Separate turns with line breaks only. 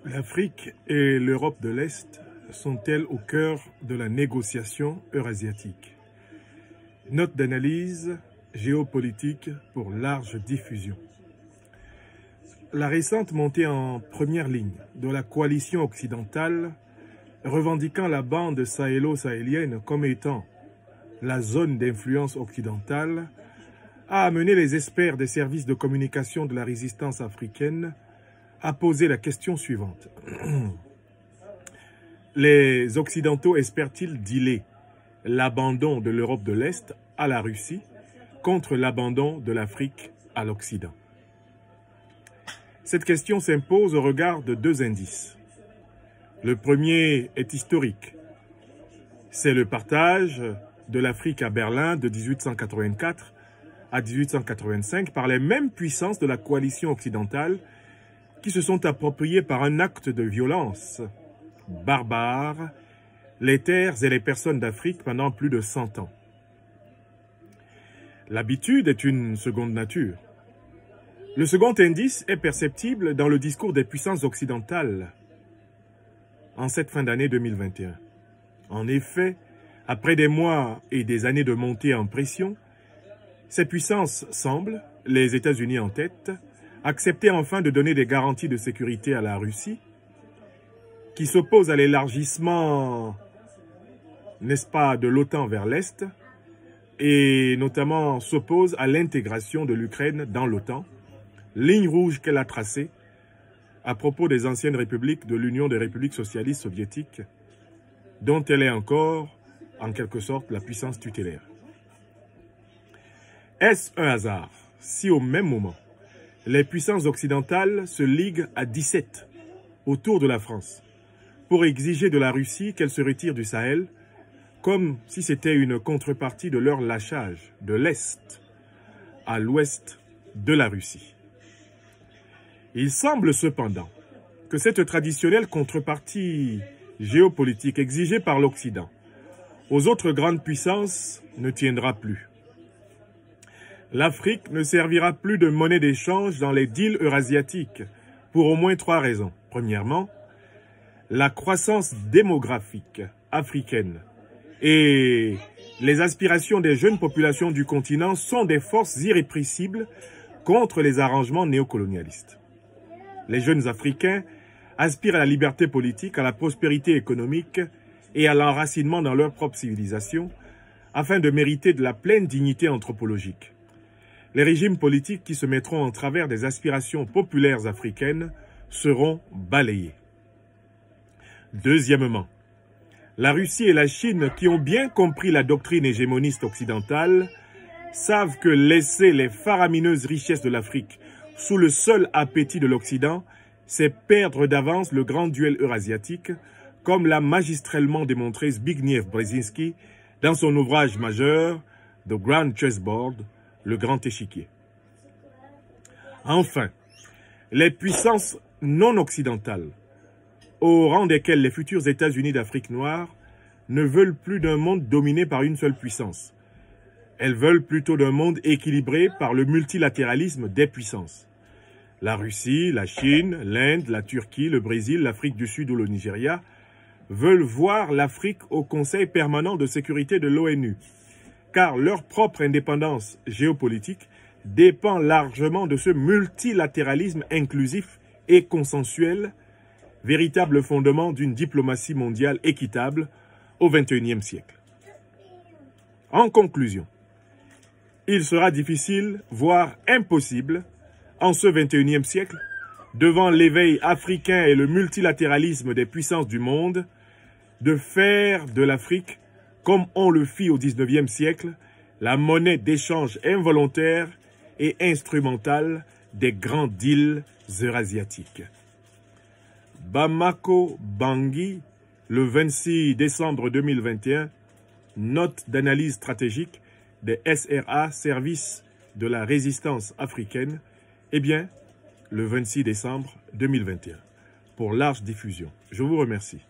L'Afrique et l'Europe de l'Est sont-elles au cœur de la négociation eurasiatique? Note d'analyse géopolitique pour large diffusion. La récente montée en première ligne de la coalition occidentale revendiquant la bande sahélo-sahélienne comme étant la zone d'influence occidentale a amené les experts des services de communication de la résistance africaine à poser la question suivante. Les Occidentaux espèrent-ils dealer l'abandon de l'Europe de l'Est à la Russie contre l'abandon de l'Afrique à l'Occident? Cette question s'impose au regard de deux indices. Le premier est historique. C'est le partage de l'Afrique à Berlin de 1884 à 1885 par les mêmes puissances de la coalition occidentale qui se sont appropriées par un acte de violence barbare les terres et les personnes d'Afrique pendant plus de 100 ans. L'habitude est une seconde nature. Le second indice est perceptible dans le discours des puissances occidentales en cette fin d'année 2021. En effet, après des mois et des années de montée en pression, ces puissances semblent, les États-Unis en tête, accepter enfin de donner des garanties de sécurité à la Russie, qui s'oppose à l'élargissement, n'est-ce pas, de l'OTAN vers l'Est, et notamment s'oppose à l'intégration de l'Ukraine dans l'OTAN, ligne rouge qu'elle a tracée à propos des anciennes républiques de l'Union des républiques socialistes soviétiques, dont elle est encore, en quelque sorte, la puissance tutélaire. Est-ce un hasard si au même moment, les puissances occidentales se liguent à 17 autour de la France pour exiger de la Russie qu'elle se retire du Sahel, comme si c'était une contrepartie de leur lâchage de l'Est à l'Ouest de la Russie? Il semble cependant que cette traditionnelle contrepartie géopolitique exigée par l'Occident aux autres grandes puissances ne tiendra plus. L'Afrique ne servira plus de monnaie d'échange dans les deals eurasiatiques pour au moins 3 raisons. Premièrement, la croissance démographique africaine et les aspirations des jeunes populations du continent sont des forces irrépressibles contre les arrangements néocolonialistes. Les jeunes Africains aspirent à la liberté politique, à la prospérité économique et à l'enracinement dans leur propre civilisation afin de mériter de la pleine dignité anthropologique. Les régimes politiques qui se mettront en travers des aspirations populaires africaines seront balayés. Deuxièmement, la Russie et la Chine, qui ont bien compris la doctrine hégémoniste occidentale, savent que laisser les faramineuses richesses de l'Afrique sous le seul appétit de l'Occident, c'est perdre d'avance le grand duel eurasiatique, comme l'a magistralement démontré Zbigniew Brzezinski dans son ouvrage majeur « The Grand Chessboard », le grand échiquier. Enfin, les puissances non occidentales, au rang desquelles les futurs États-Unis d'Afrique noire, ne veulent plus d'un monde dominé par une seule puissance. Elles veulent plutôt d'un monde équilibré par le multilatéralisme des puissances. La Russie, la Chine, l'Inde, la Turquie, le Brésil, l'Afrique du Sud ou le Nigeria veulent voir l'Afrique au Conseil permanent de sécurité de l'ONU, car leur propre indépendance géopolitique dépend largement de ce multilatéralisme inclusif et consensuel, véritable fondement d'une diplomatie mondiale équitable au XXIe siècle. En conclusion, il sera difficile, voire impossible, en ce XXIe siècle, devant l'éveil africain et le multilatéralisme des puissances du monde, de faire de l'Afrique, comme on le fit au XIXe siècle, la monnaie d'échange involontaire et instrumentale des grands deals eurasiatiques. Bamako Bangui, le 26 décembre 2021, note d'analyse stratégique des SRA, Services de la résistance africaine, eh bien, le 26 décembre 2021, pour large diffusion. Je vous remercie.